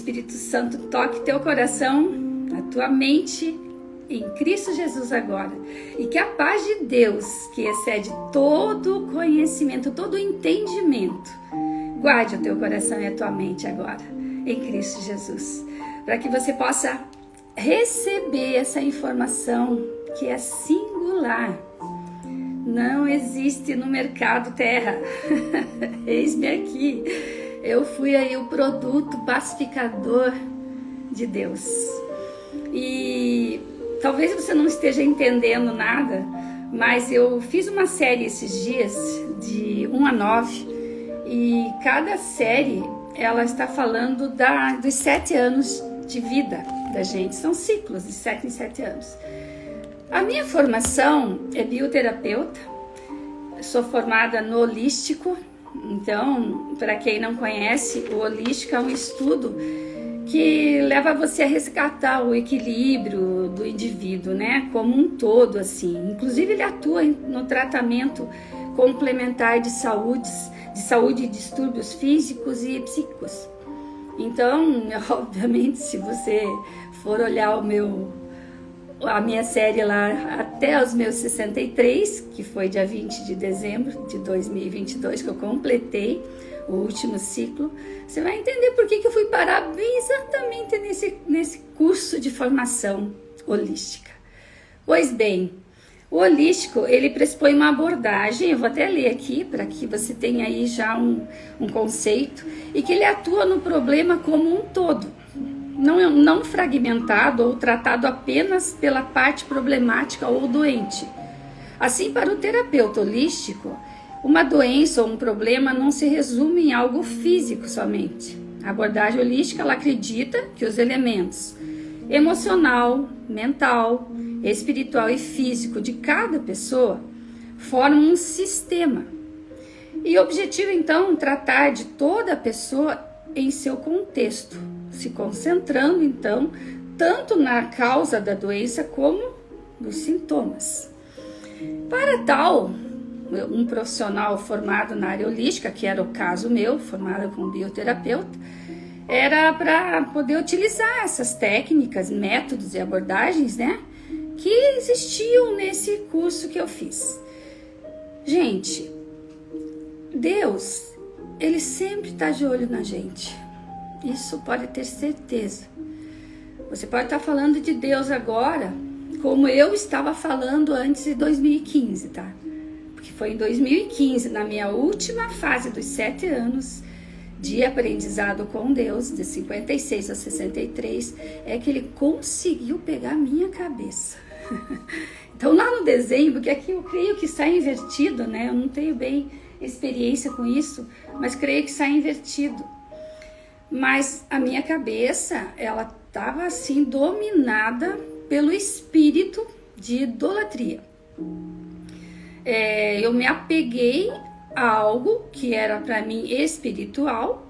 Espírito Santo toque teu coração, a tua mente em Cristo Jesus agora. E que a paz de Deus, que excede todo conhecimento, todo entendimento, guarde o teu coração e a tua mente agora, em Cristo Jesus. Para que você possa receber essa informação que é singular. Não existe no mercado terra. Eis-me aqui. Eu fui aí o produto pacificador de Deus. E talvez você não esteja entendendo nada, mas eu fiz uma série esses dias de 1 a 9 e cada série ela está falando dos 7 anos de vida da gente. São ciclos de 7 em 7 anos. A minha formação é bioterapeuta, sou formada no holístico. Então, para quem não conhece, o holístico é um estudo que leva você a resgatar o equilíbrio do indivíduo, né? Como um todo, assim. Inclusive, ele atua no tratamento complementar de saúde e distúrbios físicos e psíquicos. Então, obviamente, se você for olhar a minha série lá até os meus 63, que foi dia 20 de dezembro de 2022 que eu completei o último ciclo, você vai entender por que eu fui parar bem exatamente nesse curso de formação holística. Pois bem, o holístico, ele pressupõe uma abordagem, eu vou até ler aqui para que você tenha aí já um conceito, e que ele atua no problema como um todo. Não fragmentado ou tratado apenas pela parte problemática ou doente. Assim, para o terapeuta holístico, uma doença ou um problema não se resume em algo físico somente. A abordagem holística ela acredita que os elementos emocional, mental, espiritual e físico de cada pessoa formam um sistema. E o objetivo, então, é tratar de toda a pessoa em seu contexto, se concentrando, então, tanto na causa da doença como nos sintomas. Para tal, um profissional formado na área holística, que era o caso meu, formada como bioterapeuta, era para poder utilizar essas técnicas, métodos e abordagens, né, que existiam nesse curso que eu fiz. Gente, Deus, Ele sempre está de olho na gente. Isso pode ter certeza. Você pode estar falando de Deus agora, como eu estava falando antes de 2015, tá? Porque foi em 2015, na minha última fase dos 7 anos de aprendizado com Deus, de 56 a 63, é que Ele conseguiu pegar a minha cabeça. Então lá no desenho, porque aqui eu creio que sai invertido, né? Eu não tenho bem experiência com isso, mas creio que sai invertido. Mas a minha cabeça, ela estava assim dominada pelo espírito de idolatria. Eu me apeguei a algo que era para mim espiritual,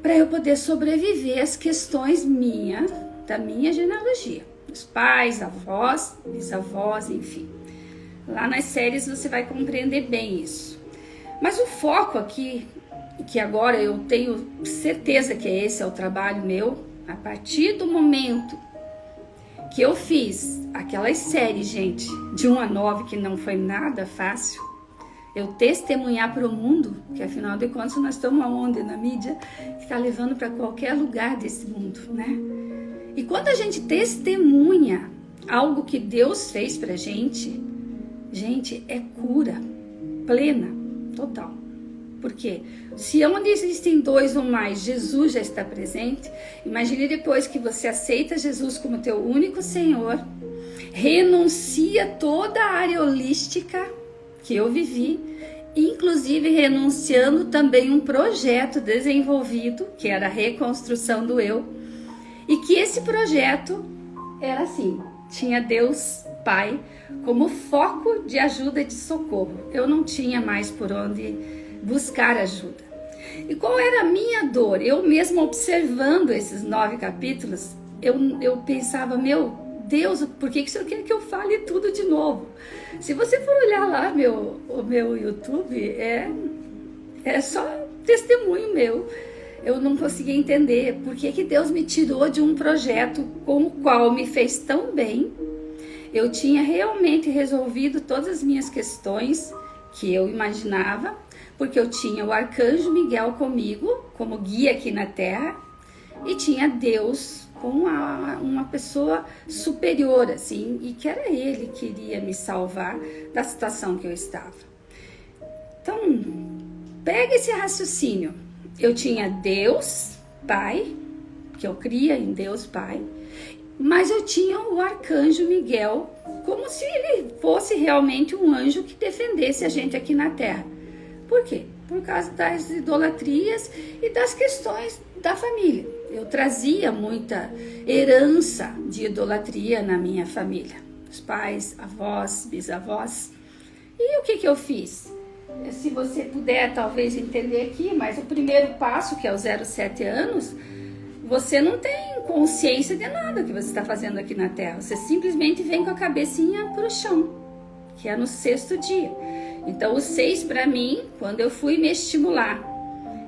para eu poder sobreviver às questões da minha genealogia. Os pais, avós, bisavós, enfim. Lá nas séries você vai compreender bem isso. Mas o foco aqui, que agora eu tenho certeza que esse é o trabalho meu, a partir do momento que eu fiz aquelas séries, gente, de 1 a 9, que não foi nada fácil, eu testemunhar para o mundo, que afinal de contas nós estamos aonde? Na mídia, que está levando para qualquer lugar desse mundo, né? E quando a gente testemunha algo que Deus fez pra gente, é cura plena, total. Por quê? Se onde existem 2 ou mais, Jesus já está presente. Imagine depois que você aceita Jesus como teu único Senhor, renuncia toda a área holística que eu vivi, inclusive renunciando também um projeto desenvolvido, que era a reconstrução do eu, e que esse projeto era assim, tinha Deus Pai como foco de ajuda e de socorro. Eu não tinha mais por onde buscar ajuda. E qual era a minha dor? Eu mesma observando esses 9 capítulos, eu pensava, meu Deus, por que o Senhor quer que eu fale tudo de novo? Se você for olhar lá o meu YouTube, é só testemunho meu. eu não conseguia entender por que Deus me tirou de um projeto com o qual me fez tão bem. Eu tinha realmente resolvido todas as minhas questões que eu imaginava, porque eu tinha o arcanjo Miguel comigo, como guia aqui na Terra, e tinha Deus como uma pessoa superior, assim, e que era Ele que iria me salvar da situação que eu estava. Então, pega esse raciocínio. Eu tinha Deus Pai, que eu cria em Deus Pai, mas eu tinha o arcanjo Miguel, como se ele fosse realmente um anjo que defendesse a gente aqui na Terra. Por quê? Por causa das idolatrias e das questões da família. Eu trazia muita herança de idolatria na minha família. Os pais, avós, bisavós. E o que eu fiz? Se você puder talvez entender aqui, mas o primeiro passo, que é o 0,7 anos, você não tem consciência de nada que você está fazendo aqui na Terra. Você simplesmente vem com a cabecinha para o chão, que é no 6º dia. Então o 6 para mim, quando eu fui me estimular,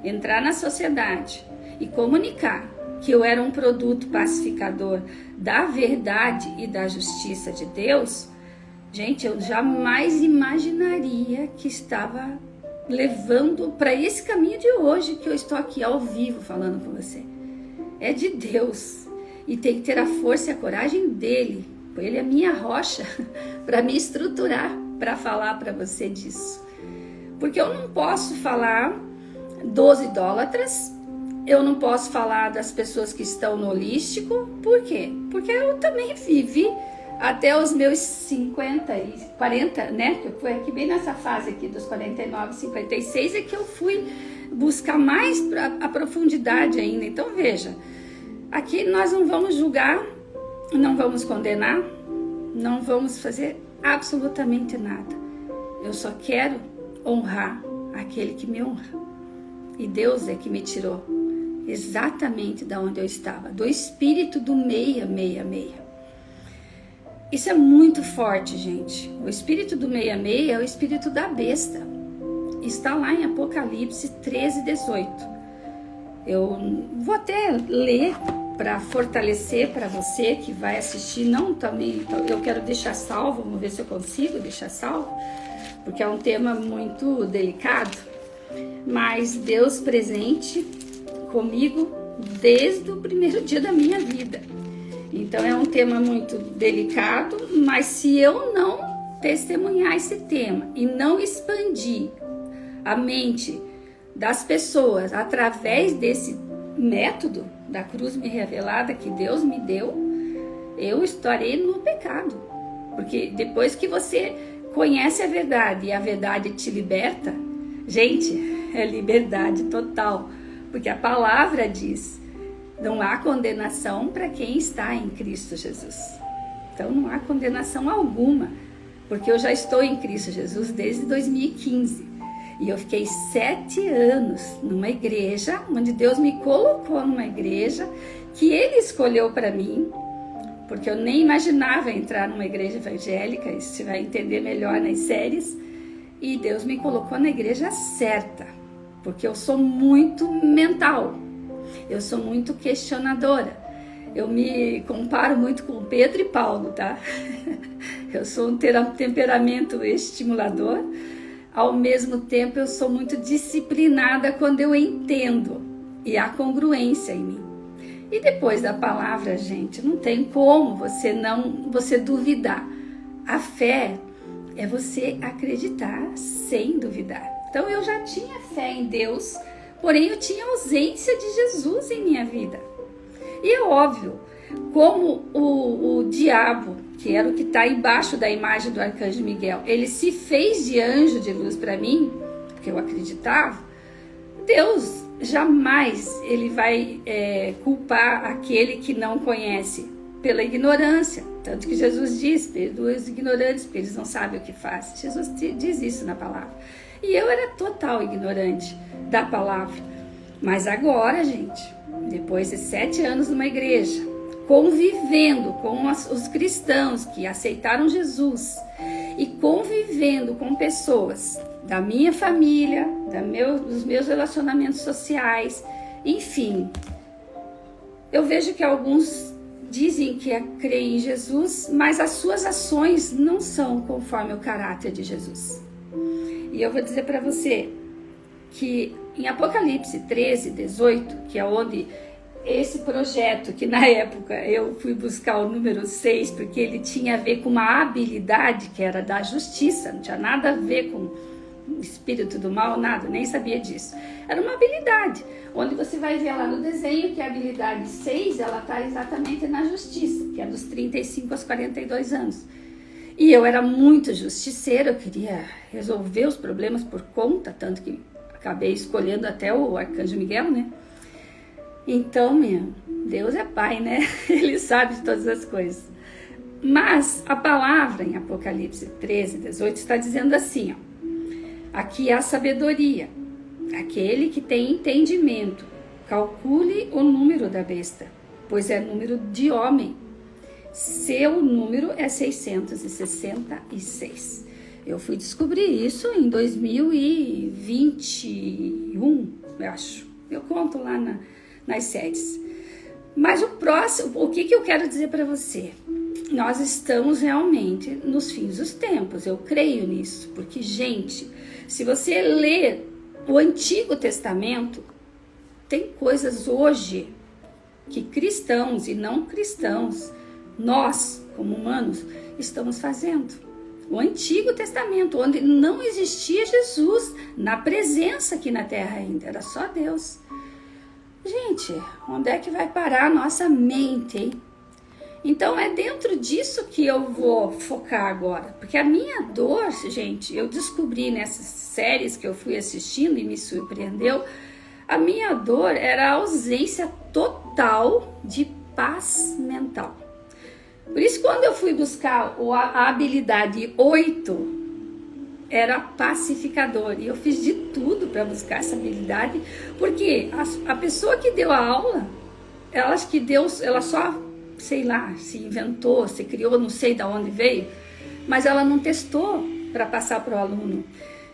entrar na sociedade e comunicar que eu era um produto pacificador da verdade e da justiça de Deus, gente, eu jamais imaginaria que estava levando para esse caminho de hoje que eu estou aqui ao vivo falando com você. É de Deus e tem que ter a força e a coragem dele. Ele é a minha rocha para me estruturar, para falar para você disso. Porque eu não posso falar dos idólatras, eu não posso falar das pessoas que estão no holístico. Por quê? Porque eu também vivi até os meus 50 e 40, né? Que foi aqui bem nessa fase aqui dos 49, 56 é que eu fui buscar mais a profundidade ainda. Então veja, aqui nós não vamos julgar, não vamos condenar, não vamos fazer absolutamente nada. Eu só quero honrar aquele que me honra. E Deus é que me tirou exatamente da onde eu estava, do espírito do 666. Isso é muito forte, gente. O espírito do 66 é o espírito da besta. Está lá em Apocalipse 13:18. Eu vou até ler para fortalecer para você que vai assistir. Não também, eu quero deixar salvo, vamos ver se eu consigo deixar salvo, porque é um tema muito delicado. Mas Deus presente comigo desde o primeiro dia da minha vida. Então é um tema muito delicado, mas se eu não testemunhar esse tema e não expandir a mente das pessoas através desse método da cruz me revelada que Deus me deu, eu estarei no pecado. Porque depois que você conhece a verdade e a verdade te liberta, gente, é liberdade total. Porque a palavra diz: não há condenação para quem está em Cristo Jesus. Então não há condenação alguma, porque eu já estou em Cristo Jesus desde 2015. E eu fiquei 7 anos numa igreja, onde Deus me colocou numa igreja que Ele escolheu para mim, porque eu nem imaginava entrar numa igreja evangélica, isso você vai entender melhor nas séries. E Deus me colocou na igreja certa, porque eu sou muito mental, eu sou muito questionadora. Eu me comparo muito com Pedro e Paulo, tá? Eu sou um temperamento estimulador. Ao mesmo tempo, eu sou muito disciplinada quando eu entendo. E há congruência em mim. E depois da palavra, gente, não tem como você duvidar. A fé é você acreditar sem duvidar. Então, eu já tinha fé em Deus, porém eu tinha ausência de Jesus em minha vida. E é óbvio, como o diabo, que era o que está embaixo da imagem do arcanjo Miguel, ele se fez de anjo de luz para mim, porque eu acreditava, Deus jamais ele vai culpar aquele que não conhece pela ignorância. Tanto que Jesus diz: perdoa os ignorantes, porque eles não sabem o que fazem. Jesus diz isso na palavra. E eu era total ignorante da palavra. Mas agora, gente, depois de 7 anos numa igreja, convivendo com os cristãos que aceitaram Jesus e convivendo com pessoas da minha família, dos meus relacionamentos sociais, Enfim, eu vejo que alguns dizem que creem em Jesus, mas as suas ações não são conforme o caráter de Jesus. E eu vou dizer para você que em Apocalipse 13, 18, que é onde esse projeto, que na época eu fui buscar o número 6, porque ele tinha a ver com uma habilidade que era da justiça, não tinha nada a ver com o espírito do mal, nada, nem sabia disso. Era uma habilidade, onde você vai ver lá no desenho que a habilidade 6, ela está exatamente na justiça, que é dos 35 aos 42 anos. E eu era muito justiceira, eu queria resolver os problemas por conta, tanto que acabei escolhendo até o Arcanjo Miguel, né? Então, Deus é pai, né? Ele sabe de todas as coisas. Mas a palavra em Apocalipse 13, 18 está dizendo assim, ó. Aqui há sabedoria. Aquele que tem entendimento, calcule o número da besta, pois é número de homem. Seu número é 666. Eu fui descobrir isso em 2021, eu acho. Eu conto lá nas séries. Mas o que eu quero dizer para você? Nós estamos realmente nos fins dos tempos, eu creio nisso. Porque, gente, se você ler o Antigo Testamento, tem coisas hoje que cristãos e não cristãos, nós, como humanos, estamos fazendo. O Antigo Testamento, onde não existia Jesus na presença aqui na Terra ainda, era só Deus. Gente, onde é que vai parar a nossa mente, hein? Então é dentro disso que eu vou focar agora, porque a minha dor, gente, eu descobri nessas séries que eu fui assistindo e me surpreendeu, a minha dor era a ausência total de paz mental. Por isso, quando eu fui buscar a habilidade 8, era pacificador. E eu fiz de tudo para buscar essa habilidade, porque a pessoa que deu a aula, ela acha que Deus, ela só, sei lá, se inventou, se criou, não sei de onde veio, mas ela não testou para passar para o aluno.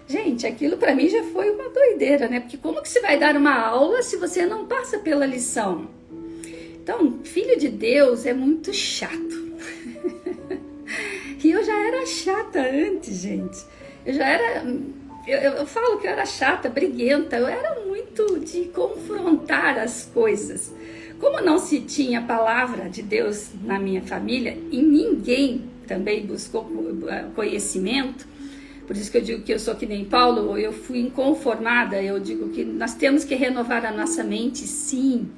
Gente, aquilo para mim já foi uma doideira, né? Porque como que você vai dar uma aula se você não passa pela lição? Então, filho de Deus é muito chato. E eu já era chata antes, gente. Eu falo que eu era chata, briguenta. Eu era muito de confrontar as coisas. Como não se tinha a palavra de Deus na minha família, e ninguém também buscou conhecimento, por isso que eu digo que eu sou que nem Paulo, eu fui inconformada. Eu digo que nós temos que renovar a nossa mente, sim,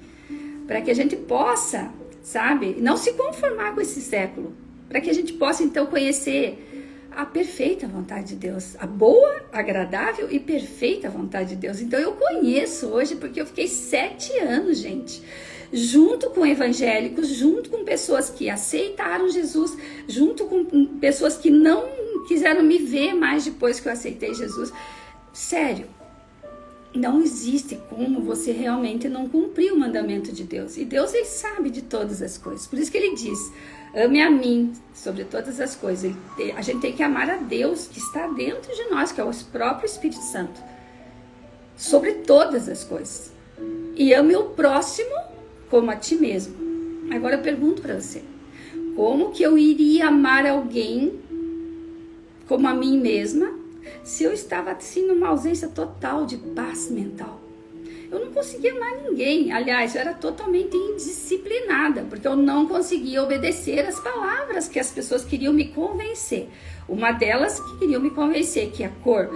para que a gente possa, sabe, não se conformar com esse século, para que a gente possa então conhecer a perfeita vontade de Deus, a boa, agradável e perfeita vontade de Deus. Então eu conheço hoje porque eu fiquei 7 anos, gente, junto com evangélicos, junto com pessoas que aceitaram Jesus, junto com pessoas que não quiseram me ver mais depois que eu aceitei Jesus. Sério, não existe como você realmente não cumprir o mandamento de Deus. E Deus, ele sabe de todas as coisas. Por isso que ele diz, ame a mim sobre todas as coisas. A gente tem que amar a Deus que está dentro de nós, que é o próprio Espírito Santo, sobre todas as coisas. E ame o próximo como a ti mesmo. Agora eu pergunto para você, como que eu iria amar alguém como a mim mesma, se eu estava assim numa ausência total de paz mental? Eu não conseguia amar ninguém. Aliás, eu era totalmente indisciplinada, porque eu não conseguia obedecer as palavras que as pessoas queriam me convencer. Uma delas que queriam me convencer que a cor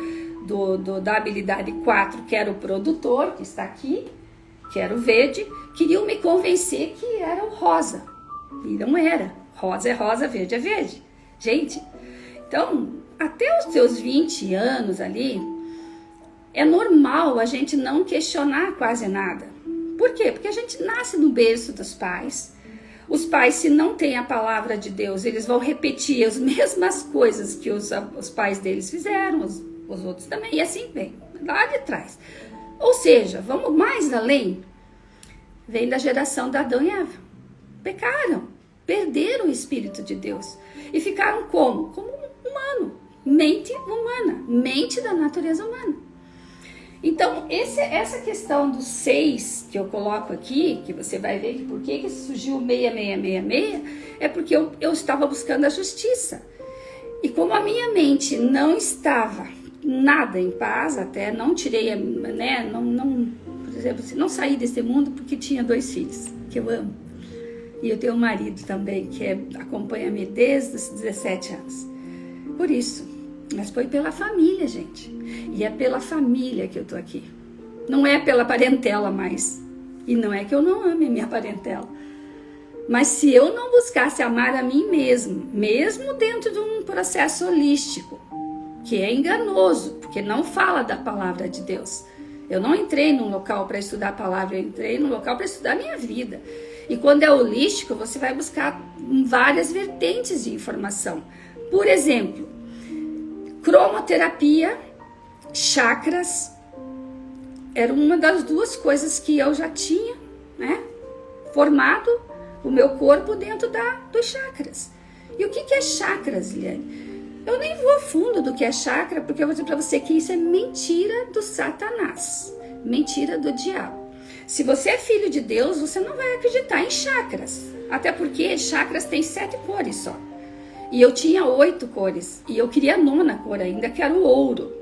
da habilidade 4, que era o produtor, que está aqui, que era o verde, queriam me convencer que era o rosa. E não era. Rosa é rosa, verde é verde. Gente, então, até os seus 20 anos ali, é normal a gente não questionar quase nada. Por quê? Porque a gente nasce no berço dos pais. Os pais, se não têm a palavra de Deus, eles vão repetir as mesmas coisas que os pais deles fizeram, os outros também, e assim vem, lá de trás. Ou seja, vamos mais além, vem da geração da Adão e Eva. Pecaram, perderam o Espírito de Deus e ficaram como? Como humano, mente humana, mente da natureza humana. Então, essa questão dos 6 que eu coloco aqui, que você vai ver que por que surgiu 6666, é porque eu estava buscando a justiça. E como a minha mente não estava nada em paz, até não tirei, né, por exemplo, não saí desse mundo porque tinha 2 filhos, que eu amo. E eu tenho um marido também, que acompanha-me desde os 17 anos. Por isso, mas foi pela família, gente. E é pela família que eu tô aqui. Não é pela parentela mais. E não é que eu não ame a minha parentela. Mas se eu não buscasse amar a mim mesmo dentro de um processo holístico, que é enganoso, porque não fala da palavra de Deus. Eu não entrei num local para estudar a palavra, eu entrei num local para estudar a minha vida. E quando é holístico, você vai buscar várias vertentes de informação. Por exemplo, cromoterapia, chakras, era uma das 2 coisas que eu já tinha, né, formado o meu corpo dentro dos chakras. E o que é chakras, Liane? Eu nem vou a fundo do que é chakra, porque eu vou dizer para você que isso é mentira do Satanás, mentira do diabo. Se você é filho de Deus, você não vai acreditar em chakras, até porque chakras tem 7 cores só. E eu tinha 8 cores, e eu queria a 9ª cor ainda, que era o ouro.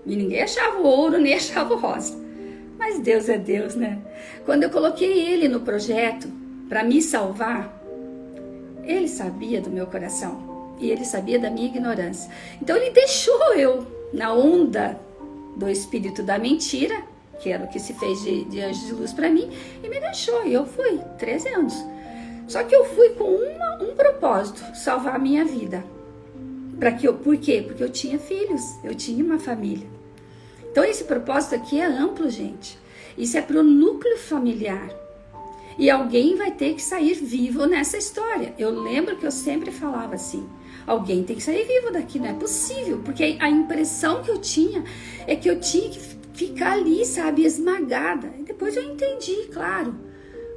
E ninguém achava o ouro, nem achava o rosa. Mas Deus é Deus, né? Quando eu coloquei ele no projeto para me salvar, ele sabia do meu coração e ele sabia da minha ignorância. Então ele deixou eu na onda do espírito da mentira, que era o que se fez de anjo de luz para mim, e me deixou. E eu fui, 13 anos. Só que eu fui com um propósito, salvar a minha vida. Por quê? Porque eu tinha filhos, eu tinha uma família. Então esse propósito aqui é amplo, gente. Isso é para o núcleo familiar. E alguém vai ter que sair vivo nessa história. Eu lembro que eu sempre falava assim, alguém tem que sair vivo daqui, não é possível. Porque a impressão que eu tinha é que eu tinha que ficar ali, sabe, esmagada. E depois eu entendi, claro,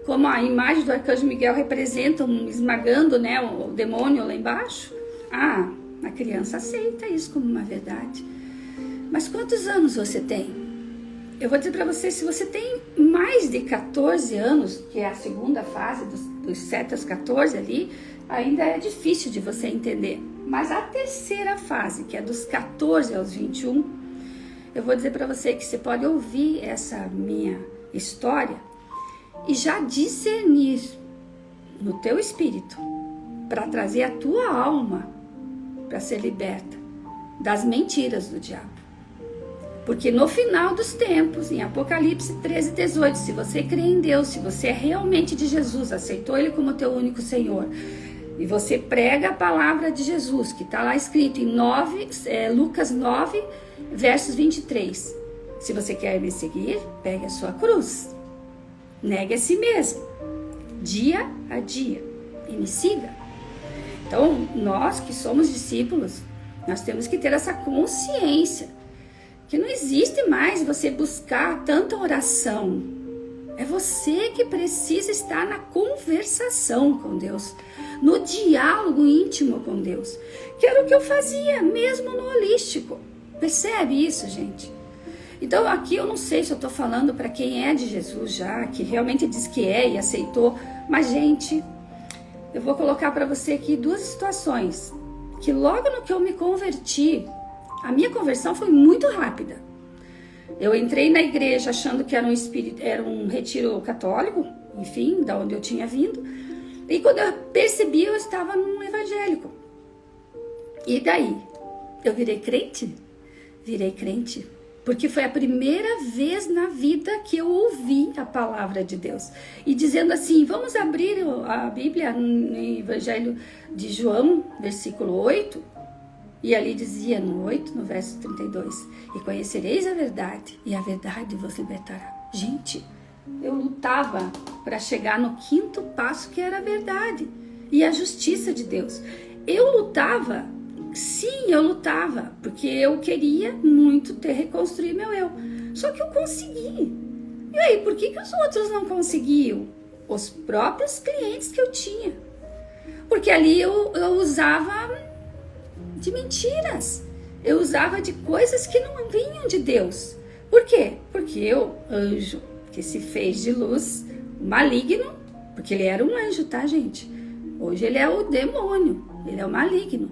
como a imagem do Arcanjo Miguel representa esmagando, né, o demônio lá embaixo. Ah, a criança aceita isso como uma verdade. Mas quantos anos você tem? Eu vou dizer para você, se você tem mais de 14 anos, que é a segunda fase, dos 7 aos 14 ali, ainda é difícil de você entender. Mas a terceira fase, que é dos 14 aos 21, eu vou dizer para você que você pode ouvir essa minha história e já discernir no teu espírito, para trazer a tua alma para ser liberta das mentiras do diabo. Porque no final dos tempos, em Apocalipse 13, 18, se você crê em Deus, se você é realmente de Jesus, aceitou Ele como teu único Senhor, e você prega a palavra de Jesus, que está lá escrito em Lucas 9, versos 23. Se você quer me seguir, pegue a sua cruz. Negue a si mesmo, dia a dia, e me siga. Então, nós que somos discípulos, nós temos que ter essa consciência que não existe mais você buscar tanta oração. É você que precisa estar na conversação com Deus, no diálogo íntimo com Deus, que era o que eu fazia mesmo no holístico. Percebe isso, gente? Então aqui eu não sei se eu estou falando para quem é de Jesus já, que realmente diz que é e aceitou, mas gente, eu vou colocar para você aqui 2 situações, que logo no que eu me converti, a minha conversão foi muito rápida. Eu entrei na igreja achando que era um retiro católico, enfim, da onde eu tinha vindo. E quando eu percebi, eu estava num evangélico. E daí? Eu virei crente? Virei crente. Porque foi a primeira vez na vida que eu ouvi a palavra de Deus. E dizendo assim, vamos abrir a Bíblia no Evangelho de João, versículo 8. E ali dizia no 8, no verso 32, e conhecereis a verdade, e a verdade vos libertará. Gente, eu lutava para chegar no 5º passo, que era a verdade e a justiça de Deus. Eu lutava, sim, eu lutava, porque eu queria muito reconstruir meu eu. Só que eu consegui. E aí, por que os outros não conseguiam? Os próprios clientes que eu tinha. Porque ali eu usava de mentiras. Eu usava de coisas que não vinham de Deus. Por quê? Porque o anjo que se fez de luz, maligno, porque ele era um anjo, tá, gente? Hoje ele é o demônio, ele é o maligno.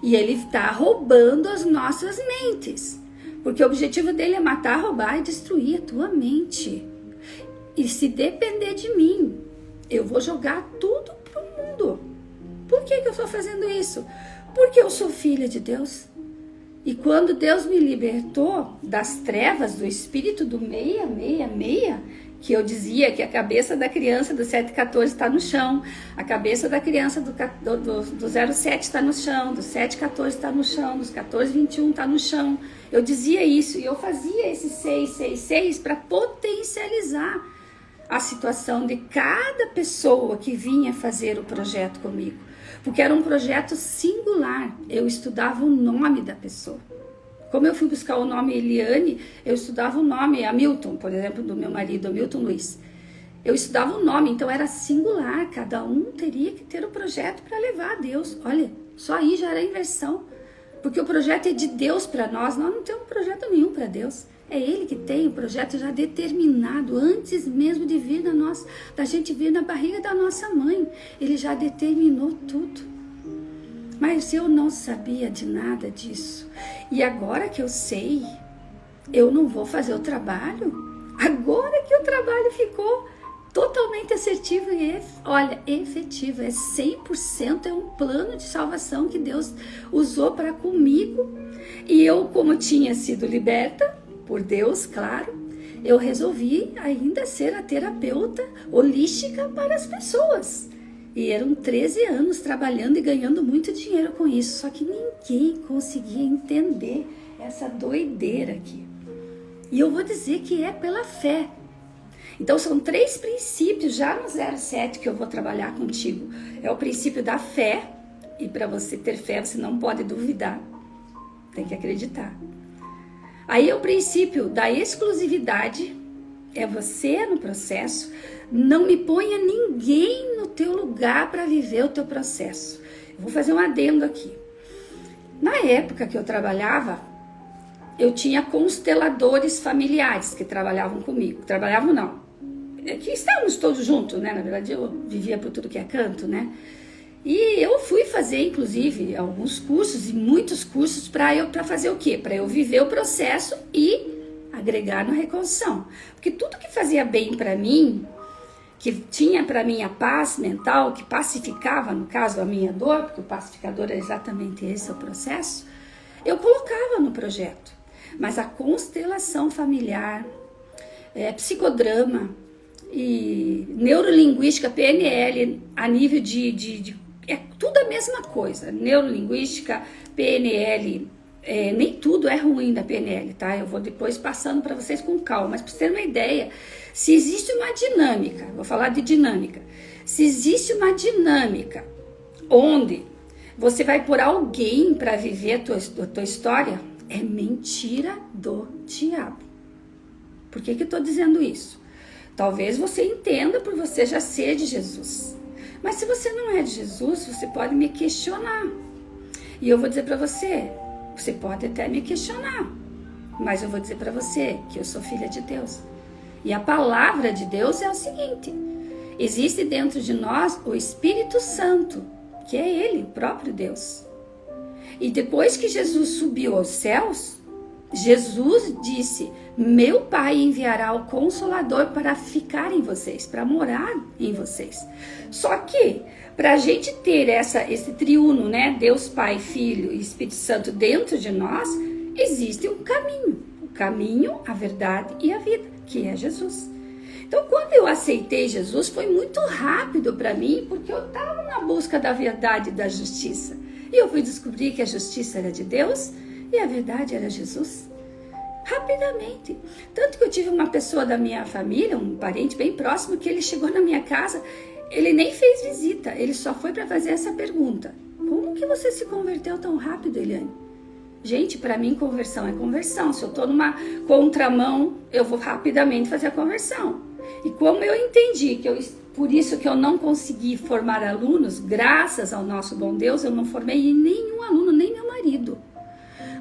E ele está roubando as nossas mentes. Porque o objetivo dele é matar, roubar e destruir a tua mente. E se depender de mim, eu vou jogar tudo pro mundo. Por que eu estou fazendo isso? Porque eu sou filha de Deus. E quando Deus me libertou das trevas, do espírito do 666, que eu dizia que a cabeça da criança do 714 está no chão, a cabeça da criança do 07 está no chão, do 714 está no chão, dos 1421 está no chão. Eu dizia isso e eu fazia esse 666 para potencializar a situação de cada pessoa que vinha fazer o projeto comigo. Porque era um projeto singular, eu estudava o nome da pessoa. Como eu fui buscar o nome Eliane, eu estudava o nome Hamilton, por exemplo, do meu marido, Hamilton Luiz. Eu estudava o nome, então era singular, cada um teria que ter o projeto para levar a Deus. Olha, só aí já era inversão, porque o projeto é de Deus para nós não temos projeto nenhum para Deus. É Ele que tem o projeto já determinado, antes mesmo de vir da gente vir na barriga da nossa mãe. Ele já determinou tudo. Mas eu não sabia de nada disso. E agora que eu sei, eu não vou fazer o trabalho. Agora que o trabalho ficou totalmente assertivo e, efetivo. É 100%, é um plano de salvação que Deus usou para comigo. E eu, como tinha sido liberta, por Deus, claro, eu resolvi ainda ser a terapeuta holística para as pessoas. E eram 13 anos trabalhando e ganhando muito dinheiro com isso. Só que ninguém conseguia entender essa doideira aqui. E eu vou dizer que é pela fé. Então são 3 princípios já no 07 que eu vou trabalhar contigo. É o princípio da fé. E para você ter fé, você não pode duvidar. Tem que acreditar. Aí é o princípio da exclusividade, é você no processo, não me ponha ninguém no teu lugar para viver o teu processo. Eu vou fazer um adendo aqui. Na época que eu trabalhava, eu tinha consteladores familiares que trabalhavam comigo. Trabalhavam não, que estávamos todos juntos, né? Na verdade eu vivia por tudo que é canto, né? E eu fui fazer, inclusive, alguns cursos e muitos cursos para fazer o quê? Para eu viver o processo e agregar na reconstrução. Porque tudo que fazia bem para mim, que tinha para mim a paz mental, que pacificava, no caso, a minha dor, porque o pacificador é exatamente esse o processo, eu colocava no projeto. Mas a constelação familiar, psicodrama e neurolinguística, PNL, a nível de é tudo a mesma coisa. Neurolinguística, PNL, nem tudo é ruim da PNL, tá? Eu vou depois passando para vocês com calma, mas para vocês terem uma ideia, se existe uma dinâmica, vou falar de dinâmica, se existe uma dinâmica onde você vai pôr alguém para viver a tua história, é mentira do diabo. Por que eu estou dizendo isso? Talvez você entenda por você já ser de Jesus. Mas se você não é de Jesus, você pode me questionar. E eu vou dizer para você, você pode até me questionar. Mas eu vou dizer para você que eu sou filha de Deus. E a palavra de Deus é o seguinte: existe dentro de nós o Espírito Santo, que é Ele, o próprio Deus. E depois que Jesus subiu aos céus, Jesus disse: meu Pai enviará o Consolador para ficar em vocês, para morar em vocês. Só que, para a gente ter esse triuno, né, Deus Pai, Filho e Espírito Santo dentro de nós, existe um caminho. O caminho, a verdade e a vida, que é Jesus. Então, quando eu aceitei Jesus, foi muito rápido para mim, porque eu estava na busca da verdade e da justiça. E eu fui descobrir que a justiça era de Deus e a verdade era Jesus. Rapidamente. Tanto que eu tive uma pessoa da minha família, um parente bem próximo, que ele chegou na minha casa, ele nem fez visita, ele só foi para fazer essa pergunta: como que você se converteu tão rápido, Eliane? Gente, para mim conversão é conversão. Se eu estou numa contramão, eu vou rapidamente fazer a conversão. E como eu entendi que por isso que eu não consegui formar alunos, graças ao nosso bom Deus, eu não formei nenhum aluno, nem meu marido.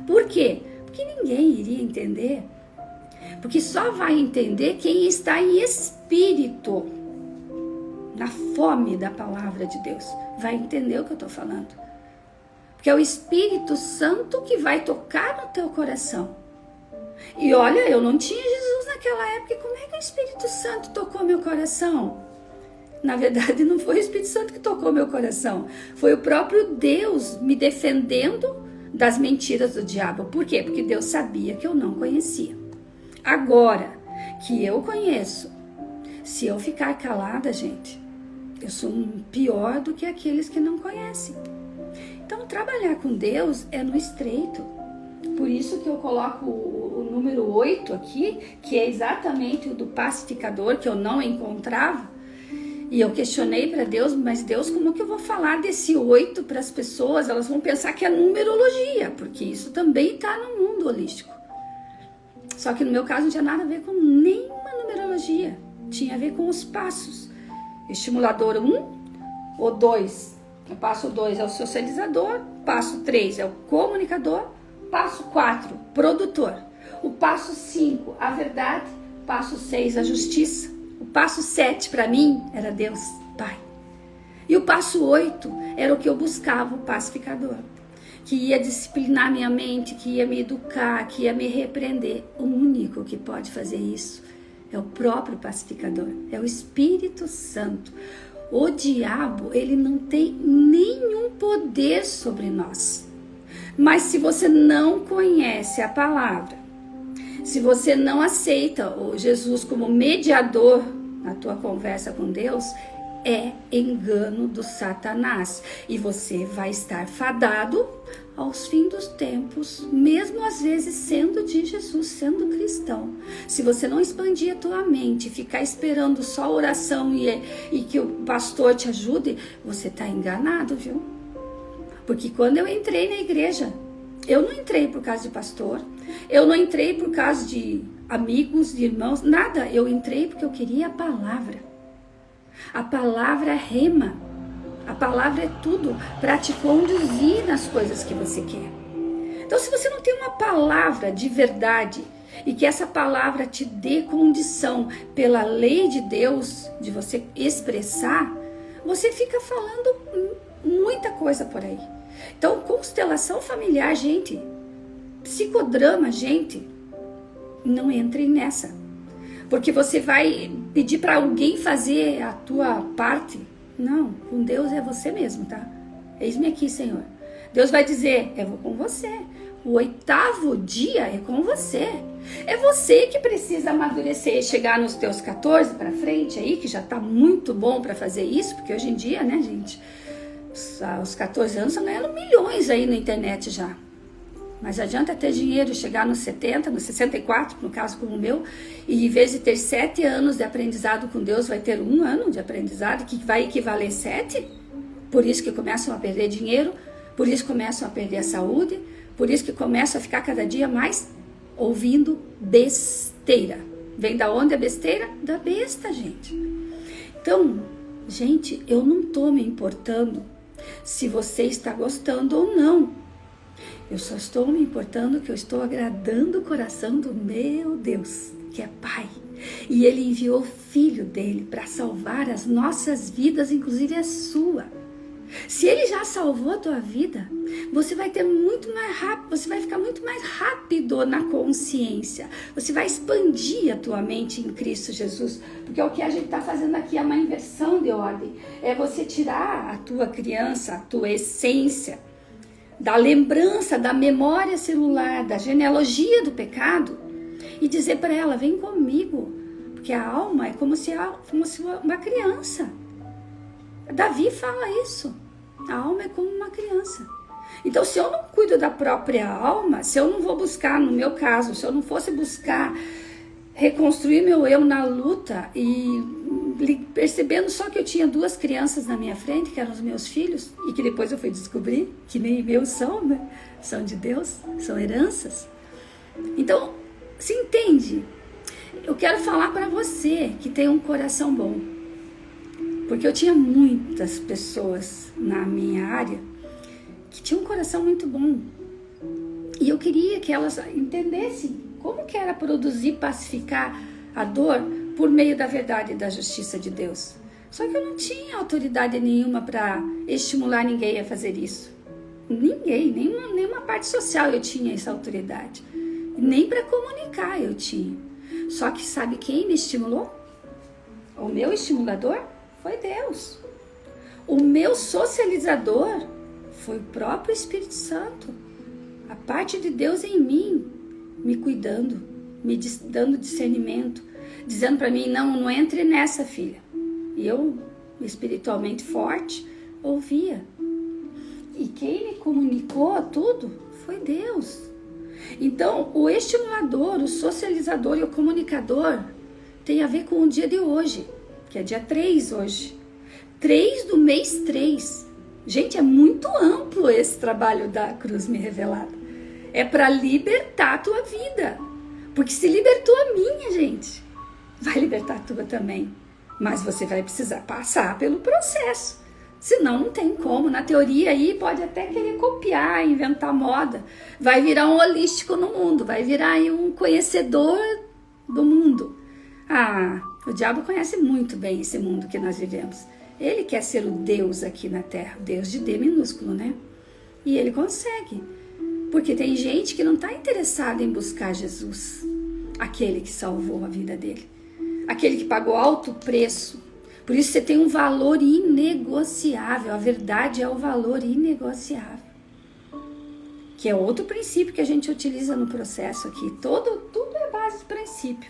Por quê? Porque ninguém iria entender. Porque só vai entender quem está em espírito, na fome da palavra de Deus. Vai entender o que eu estou falando. Porque é o Espírito Santo que vai tocar no teu coração. E olha, eu não tinha Jesus naquela época. E como é que o Espírito Santo tocou meu coração? Na verdade, não foi o Espírito Santo que tocou meu coração. Foi o próprio Deus me defendendo das mentiras do diabo. Por quê? Porque Deus sabia que eu não conhecia. Agora que eu conheço, se eu ficar calada, gente, eu sou pior do que aqueles que não conhecem. Então, trabalhar com Deus é no estreito. Por isso que eu coloco o número 8 aqui, que é exatamente o do pacificador, que eu não encontrava. E eu questionei para Deus, mas Deus, como que eu vou falar desse 8 para as pessoas? Elas vão pensar que é numerologia, porque isso também está no mundo holístico. Só que no meu caso não tinha nada a ver com nenhuma numerologia. Tinha a ver com os passos. Estimulador 1 ou 2. O passo 2 é o socializador. Passo 3 é o comunicador. Passo 4, produtor. O passo 5, a verdade. Passo 6, a justiça. O passo 7 para mim era Deus, Pai. E o passo 8 era o que eu buscava, o pacificador. Que ia disciplinar minha mente, que ia me educar, que ia me repreender. O único que pode fazer isso é o próprio pacificador, é o Espírito Santo. O diabo, ele não tem nenhum poder sobre nós. Mas se você não conhece a palavra, se você não aceita o Jesus como mediador na tua conversa com Deus, é engano do Satanás. E você vai estar fadado aos fins dos tempos, mesmo às vezes sendo de Jesus, sendo cristão. Se você não expandir a tua mente, ficar esperando só oração e que o pastor te ajude, você está enganado, viu? Porque quando eu entrei na igreja, eu não entrei por causa de pastor, eu não entrei por causa de amigos, de irmãos, nada. Eu entrei porque eu queria a palavra. A palavra rema. A palavra é tudo para te conduzir nas coisas que você quer. Então, se você não tem uma palavra de verdade e que essa palavra te dê condição pela lei de Deus, de você expressar, você fica falando muita coisa por aí. Então, constelação familiar, gente, psicodrama, gente, não entrem nessa. Porque você vai pedir para alguém fazer a tua parte. Não, com Deus é você mesmo, tá? Eis-me aqui, Senhor. Deus vai dizer, eu vou com você. O 8º dia é com você. É você que precisa amadurecer e chegar nos teus 14 para frente aí, que já tá muito bom para fazer isso, porque hoje em dia, né, gente, aos 14 anos estão ganhando milhões aí na internet já. Mas adianta ter dinheiro e chegar nos 70, nos 64, no caso como o meu, e em vez de ter 7 anos de aprendizado com Deus, vai ter 1 ano de aprendizado, que vai equivaler 7. Por isso que começam a perder dinheiro, por isso que começam a perder a saúde, por isso que começam a ficar cada dia mais ouvindo besteira. Vem da onde a besteira? Da besta, gente. Então, gente, eu não estou me importando se você está gostando ou não. Eu só estou me importando que eu estou agradando o coração do meu Deus, que é Pai. E Ele enviou o Filho dele para salvar as nossas vidas, inclusive a sua. Se Ele já salvou a tua vida, você vai ter muito mais rápido, você vai ficar muito mais rápido na consciência. Você vai expandir a tua mente em Cristo Jesus, porque o que a gente está fazendo aqui é uma inversão de ordem. É você tirar a tua criança, a tua essência, da lembrança, da memória celular, da genealogia do pecado e dizer para ela, vem comigo, porque a alma é como se uma criança. Davi fala isso, a alma é como uma criança. Então, se eu não cuido da própria alma, se eu não vou buscar, no meu caso, se eu não fosse buscar reconstruir meu eu na luta e percebendo só que eu tinha 2 crianças na minha frente, que eram os meus filhos, e que depois eu fui descobrir que nem meus são, né? São de Deus, são heranças. Então, se entende? Eu quero falar para você que tem um coração bom, porque eu tinha muitas pessoas na minha área que tinham um coração muito bom, e eu queria que elas entendessem Como que era produzir, pacificar a dor por meio da verdade e da justiça de Deus? Só que eu não tinha autoridade nenhuma para estimular ninguém a fazer isso. Ninguém, nenhuma parte social eu tinha essa autoridade. Nem para comunicar eu tinha. Só que sabe quem me estimulou? O meu estimulador foi Deus. O meu socializador foi o próprio Espírito Santo. A parte de Deus em mim, me cuidando, me dando discernimento, dizendo para mim, não entre nessa, filha. E eu, espiritualmente forte, ouvia. E quem me comunicou tudo foi Deus. Então, o estimulador, o socializador e o comunicador tem a ver com o dia de hoje, que é dia 3 hoje. 3 do mês 3. Gente, é muito amplo esse trabalho da Cruz Me Revelada. É para libertar a tua vida. Porque se libertou a minha, gente, vai libertar a tua também. Mas você vai precisar passar pelo processo. Senão não tem como. Na teoria aí pode até querer copiar, inventar moda. Vai virar um holístico no mundo. Vai virar aí um conhecedor do mundo. O diabo conhece muito bem esse mundo que nós vivemos. Ele quer ser o Deus aqui na Terra. Deus de D minúsculo, né? E ele consegue. Porque tem gente que não está interessada em buscar Jesus. Aquele que salvou a vida dele. Aquele que pagou alto preço. Por isso você tem um valor inegociável. A verdade é o valor inegociável. Que é outro princípio que a gente utiliza no processo aqui. Tudo é base de princípio.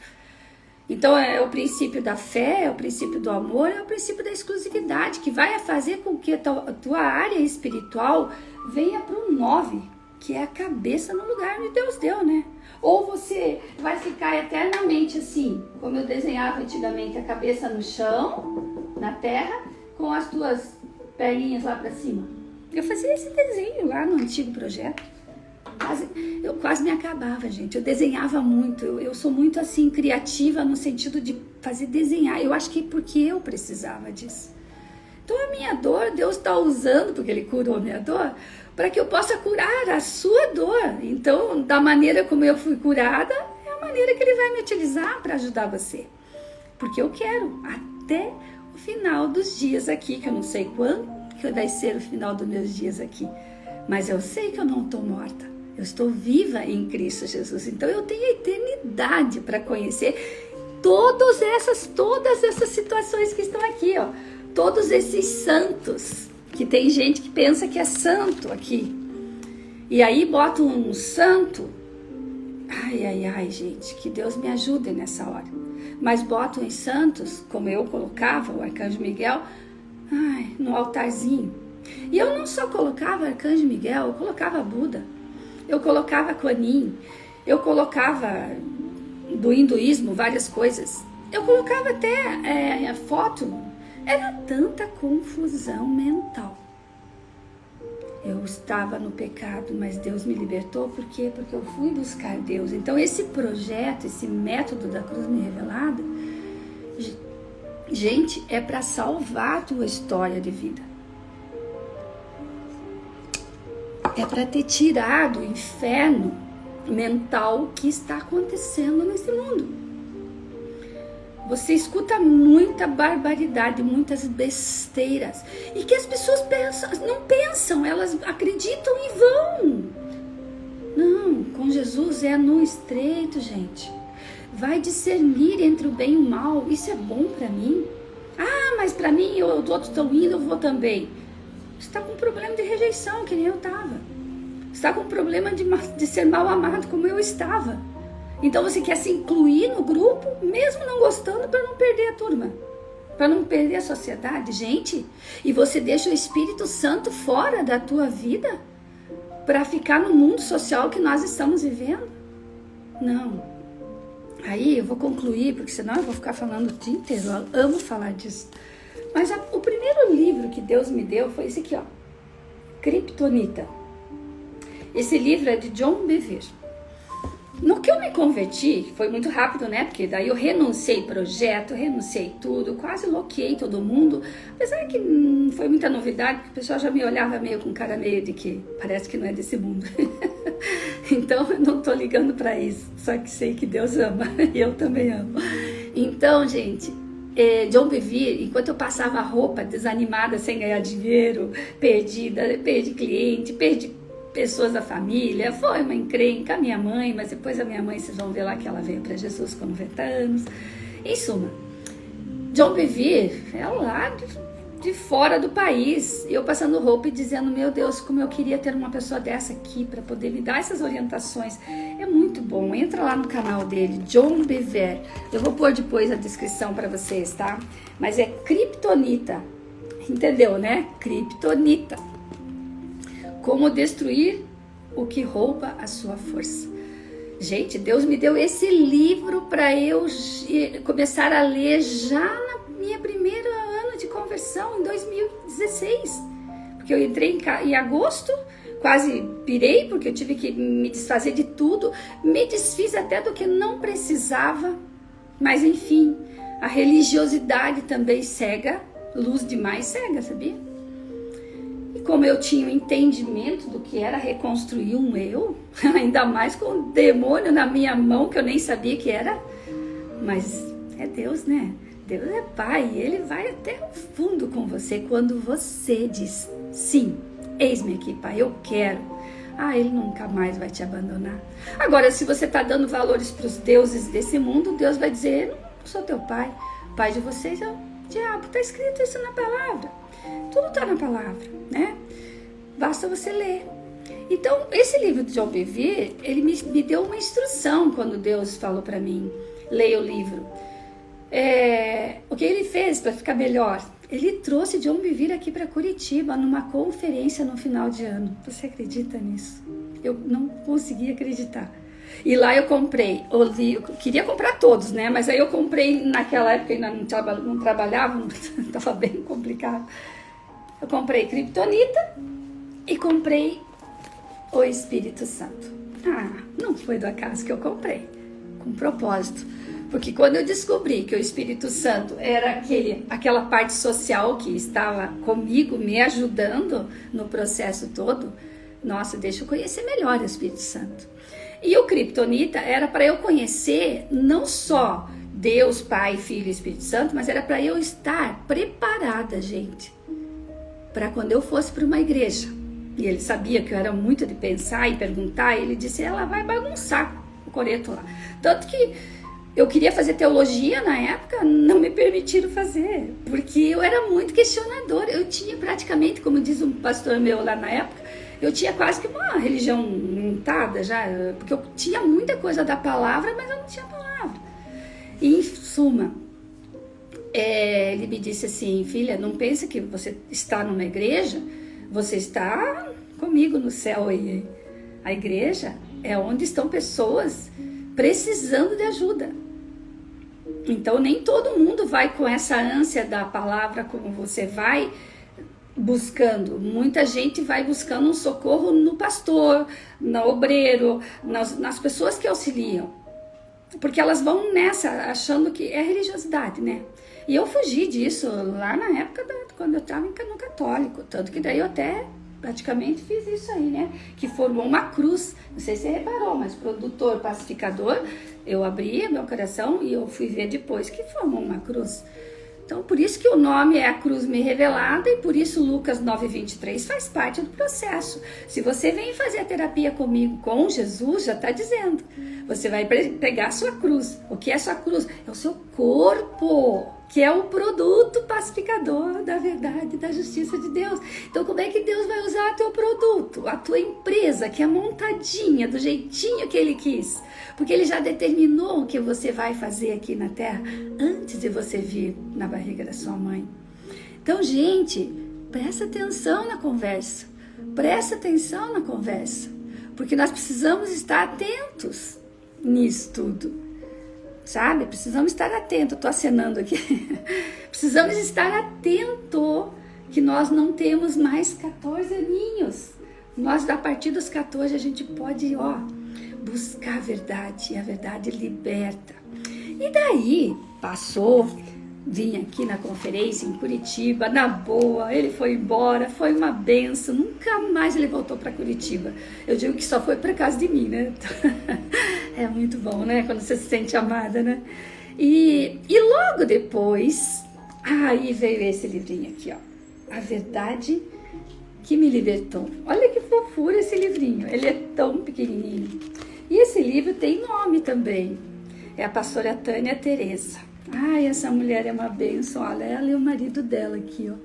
Então é o princípio da fé, é o princípio do amor, é o princípio da exclusividade, que vai fazer com que a tua área espiritual venha para o 9, que é a cabeça no lugar que Deus deu, né? Ou você vai ficar eternamente assim, como eu desenhava antigamente, a cabeça no chão, na terra, com as tuas perninhas lá para cima. Eu fazia esse desenho lá no antigo projeto. Eu quase me acabava, gente. Eu desenhava muito. Eu sou muito assim criativa no sentido de fazer desenhar. Eu acho que é porque eu precisava disso. Então a minha dor, Deus está usando, porque Ele curou a minha dor, para que eu possa curar a sua dor. Então, da maneira como eu fui curada, é a maneira que Ele vai me utilizar para ajudar você. Porque eu quero até o final dos dias aqui, que eu não sei quando que vai ser o final dos meus dias aqui. Mas eu sei que eu não estou morta. Eu estou viva em Cristo Jesus. Então eu tenho a eternidade para conhecer todas essas situações que estão aqui, ó. Todos esses santos, que tem gente que pensa que é santo aqui. E aí bota um santo. Ai, gente, que Deus me ajude nessa hora. Mas botam os santos, como eu colocava, o Arcanjo Miguel, no altarzinho. E eu não só colocava Arcanjo Miguel, eu colocava Buda. Eu colocava Kuan-Yin, eu colocava do hinduísmo várias coisas. Eu colocava até foto. Era tanta confusão mental. Eu estava no pecado, mas Deus me libertou. Por quê? Porque eu fui buscar Deus. Então esse projeto, esse método da Cruz Me Revelada, gente, é para salvar a tua história de vida. É para ter tirado o inferno mental que está acontecendo nesse mundo. Você escuta muita barbaridade, muitas besteiras. E que as pessoas não pensam, elas acreditam e vão. Não, com Jesus é no estreito, gente. Vai discernir entre o bem e o mal. Isso é bom para mim? Mas para mim, os outros estão indo, eu vou também. Você está com um problema de rejeição, que nem eu estava. Você está com um problema de ser mal amado, como eu estava. Então você quer se incluir no grupo, mesmo não gostando, para não perder a turma. Para não perder a sociedade, gente. E você deixa o Espírito Santo fora da tua vida para ficar no mundo social que nós estamos vivendo? Não. Aí eu vou concluir, porque senão eu vou ficar falando o dia inteiro. Eu amo falar disso. Mas o primeiro livro que Deus me deu foi esse aqui, ó. Kryptonita. Esse livro é de John Bevere. No que eu me converti, foi muito rápido, né? Porque daí eu renunciei projeto, renunciei tudo, quase loquei todo mundo. Apesar que não foi muita novidade, porque o pessoal já me olhava meio com cara meio de que parece que não é desse mundo. Então eu não tô ligando para isso, só que sei que Deus ama, e eu também amo. Então, gente, John Bevere, enquanto eu passava roupa desanimada, sem ganhar dinheiro, perdi cliente, perdi pessoas da família, foi uma encrenca, a minha mãe, mas depois a minha mãe, vocês vão ver lá que ela veio para Jesus com 90 anos. Em suma, John Bevere é lá de fora do país, eu passando roupa e dizendo, meu Deus, como eu queria ter uma pessoa dessa aqui para poder me dar essas orientações. É muito bom, entra lá no canal dele, John Bevere, eu vou pôr depois a descrição para vocês, tá? Mas é Kryptonita, entendeu, né? Kryptonita, como destruir o que rouba a sua força. Gente, Deus me deu esse livro para eu começar a ler já na minha primeira ano de conversão, em 2016. Porque eu entrei em agosto, quase pirei, porque eu tive que me desfazer de tudo. Me desfiz até do que não precisava. Mas enfim, a religiosidade também cega, luz demais cega, sabia? E como eu tinha o entendimento do que era reconstruir um eu, ainda mais com o demônio na minha mão, que eu nem sabia que era, mas é Deus, né? Deus é Pai, Ele vai até o fundo com você quando você diz, sim, eis-me aqui, Pai, eu quero. Ele nunca mais vai te abandonar. Agora, se você está dando valores para os deuses desse mundo, Deus vai dizer, não sou teu Pai, o Pai de vocês é o diabo, está escrito isso na palavra. Tudo está na palavra, né? Basta você ler. Então, esse livro de John Bevere, ele me deu uma instrução quando Deus falou para mim, leia o livro. O que ele fez para ficar melhor? Ele trouxe John Bevere aqui para Curitiba, numa conferência no final de ano. Você acredita nisso? Eu não conseguia acreditar. E lá eu comprei, eu queria comprar todos, né? Mas aí eu comprei, naquela época ainda não trabalhava, estava bem complicado. Eu comprei Kryptonita e comprei o Espírito Santo. Não foi do acaso que eu comprei, com propósito. Porque quando eu descobri que o Espírito Santo era aquela parte social que estava comigo, me ajudando no processo todo, nossa, deixa eu conhecer melhor o Espírito Santo. E o Kryptonita era para eu conhecer não só Deus, Pai, Filho e Espírito Santo, mas era para eu estar preparada, gente, para quando eu fosse para uma igreja. E ele sabia que eu era muito de pensar e perguntar, e ele disse, ela vai bagunçar o coreto lá. Tanto que eu queria fazer teologia na época, não me permitiram fazer, porque eu era muito questionadora. Eu tinha praticamente, como diz um pastor meu lá na época, eu tinha quase que uma religião montada já, porque eu tinha muita coisa da palavra, mas eu não tinha palavra. E em suma, ele me disse assim, filha, não pense que você está numa igreja, você está comigo no céu aí. A igreja é onde estão pessoas precisando de ajuda. Então nem todo mundo vai com essa ânsia da palavra como você vai buscando. Muita gente vai buscando um socorro no pastor, no obreiro, nas pessoas que auxiliam. Porque elas vão nessa, achando que é religiosidade, né? E eu fugi disso lá na época quando eu estava no católico. Tanto que daí eu até praticamente fiz isso aí, né? Que formou uma cruz. Não sei se você reparou, mas produtor, pacificador, eu abri meu coração e eu fui ver depois que formou uma cruz. Então, por isso que o nome é a cruz me revelada e por isso Lucas 9:23 faz parte do processo. Se você vem fazer a terapia comigo, com Jesus, já está dizendo. Você vai pegar a sua cruz. O que é a sua cruz? É o seu corpo, que é o produto pacificador da verdade e da justiça de Deus. Então, como é que Deus vai usar o teu produto, a tua empresa, que é montadinha, do jeitinho que Ele quis? Porque Ele já determinou o que você vai fazer aqui na Terra antes de você vir na barriga da sua mãe. Então, gente, presta atenção na conversa. Presta atenção na conversa. Porque nós precisamos estar atentos nisso tudo. Sabe? Precisamos estar atentos. Estou acenando aqui. Precisamos estar atentos que nós não temos mais 14 aninhos. Nós, a partir dos 14, a gente pode, buscar a verdade. E a verdade liberta. E daí, passou vir aqui na conferência em Curitiba, na boa, ele foi embora, foi uma benção, nunca mais ele voltou para Curitiba. Eu digo que só foi por causa de mim, né? É muito bom, né? Quando você se sente amada, né? E logo depois, aí veio esse livrinho aqui, ó. A Verdade que Me Libertou. Olha que fofura esse livrinho, ele é tão pequenininho. E esse livro tem nome também, é a pastora Tânia Teresa. Ai, essa mulher é uma bênção, olha, ela e o marido dela aqui, ó.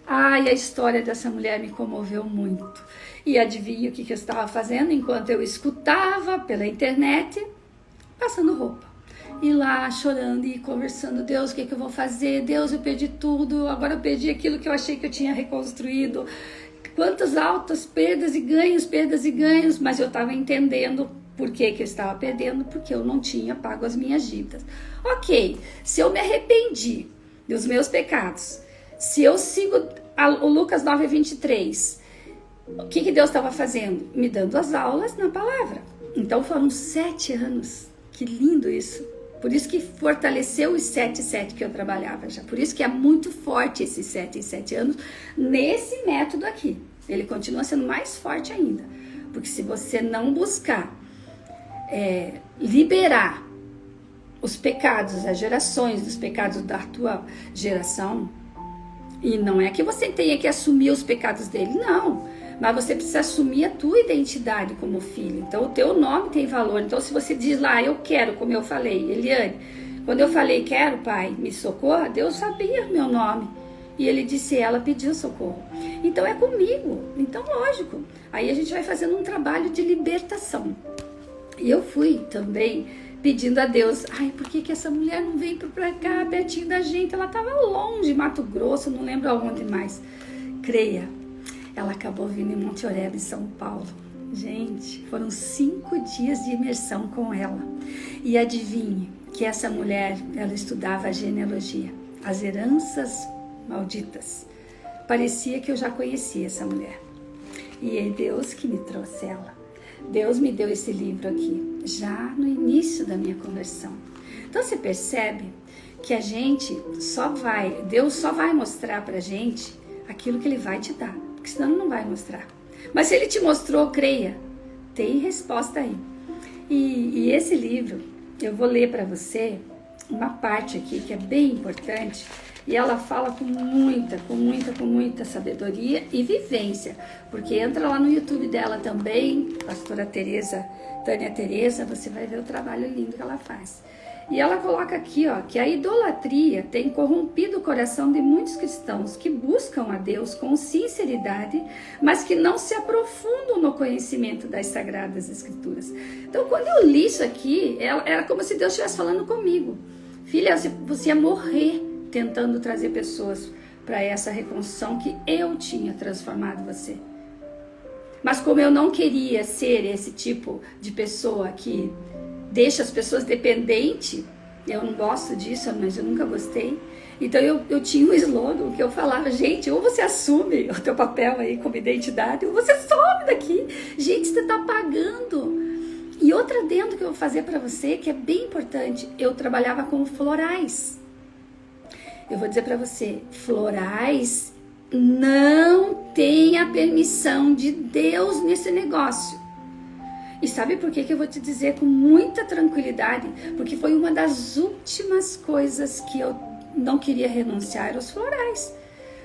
Ai, a história dessa mulher me comoveu muito. E adivinha o que eu estava fazendo enquanto eu escutava pela internet? Passando roupa. E lá chorando e conversando, Deus, o que eu vou fazer? Deus, eu perdi tudo, agora eu perdi aquilo que eu achei que eu tinha reconstruído. Quantas altas perdas e ganhos, mas eu estava entendendo por que eu estava perdendo, porque eu não tinha pago as minhas dívidas. Ok, se eu me arrependi dos meus pecados, se eu sigo o Lucas 9:23, o que Deus estava fazendo? Me dando as aulas na palavra. Então foram 7 anos, que lindo isso. Por isso que fortaleceu os 7 que eu trabalhava já. Por isso que é muito forte esses 7 em 7 anos nesse método aqui. Ele continua sendo mais forte ainda. Porque se você não buscar liberar os pecados, as gerações dos pecados da tua geração, e não é que você tenha que assumir os pecados dele, não. Mas você precisa assumir a tua identidade como filho. Então o teu nome tem valor. Então se você diz lá, eu quero, como eu falei, Eliane, quando eu falei quero, pai, me socorra, Deus sabia o meu nome. E ele disse, ela pediu socorro. Então é comigo. Então lógico. Aí a gente vai fazendo um trabalho de libertação. E eu fui também pedindo a Deus, ai, por que essa mulher não vem pra cá, pertinho da gente? Ela estava longe, Mato Grosso, não lembro aonde mais. Creia, ela acabou vindo em Monte Oreb, em São Paulo. Gente, foram 5 dias de imersão com ela. E adivinhe que essa mulher, ela estudava a genealogia, as heranças malditas. Parecia que eu já conhecia essa mulher. E é Deus que me trouxe ela. Deus me deu esse livro aqui, já no início da minha conversão. Então você percebe que a gente Deus só vai mostrar pra gente aquilo que Ele vai te dar, porque senão Ele não vai mostrar. Mas se Ele te mostrou, creia, tem resposta aí. E esse livro, eu vou ler pra você uma parte aqui que é bem importante, e ela fala com muita sabedoria e vivência, porque entra lá no YouTube dela também, pastora Teresa, Tânia Teresa, você vai ver o trabalho lindo que ela faz. E ela coloca aqui, ó, que a idolatria tem corrompido o coração de muitos cristãos que buscam a Deus com sinceridade, mas que não se aprofundam no conhecimento das Sagradas Escrituras. Então, quando eu li isso aqui, era como se Deus estivesse falando comigo. Filha, você ia morrer tentando trazer pessoas para essa reconstrução que eu tinha transformado você. Mas como eu não queria ser esse tipo de pessoa que deixa as pessoas dependentes, eu não gosto disso, mas eu nunca gostei. Então eu tinha um slogan que eu falava, gente, ou você assume o teu papel aí como identidade, ou você some daqui. Gente, você está pagando. E outra adendo que eu vou fazer para você, que é bem importante, eu trabalhava com florais. Eu vou dizer para você, florais não tem a permissão de Deus nesse negócio. E sabe por que eu vou te dizer com muita tranquilidade? Porque foi uma das últimas coisas que eu não queria renunciar aos florais.